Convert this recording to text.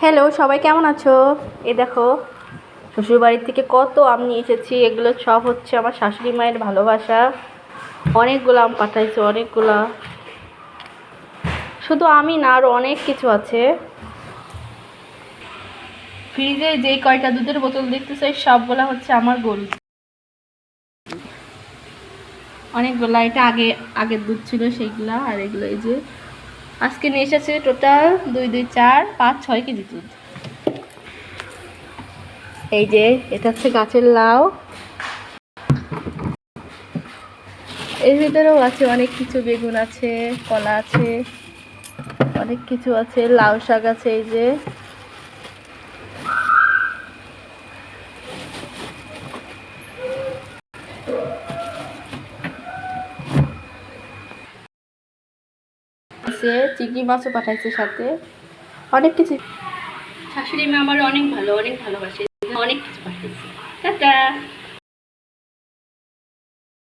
Hello, সবাই কেমন আছো? এই দেখো, শ্বশুরবাড়ি থেকে কত আম নিয়ে এসেছি। এগুলো সব হচ্ছে আমার শাশুড়ি মায়ের ভালোবাসা। অনেকগুলো আম পাঠাইছে, অনেকগুলা। শুধু আমি না, আরও অনেক কিছু আছে। ফ্রিজে যেই কয়টা দুধের বোতল দেখতেছে সবগুলা হচ্ছে আমার গরু। অনেকগুলা, এটা আগের দুধ ছিল সেইগুলা। আর এগুলো এই যে আজকে নিয়ে এসেছে টোটাল 2 2 4 5 6 কেজি দুধ। এই যে এটা হচ্ছে গাছের লাউ। এর ভিতরেও আছে অনেক কিছু, বেগুন আছে, কলা আছে, অনেক কিছু আছে, লাউ শাক আছে। এই যে চিংড়ি মাছও পাঠাইছে সাথে, অনেক কিছু। শাশুড়ি মা আমার অনেক ভালো, অনেক ভালোবাসে, অনেক কিছু পাঠাইছে। টাটা।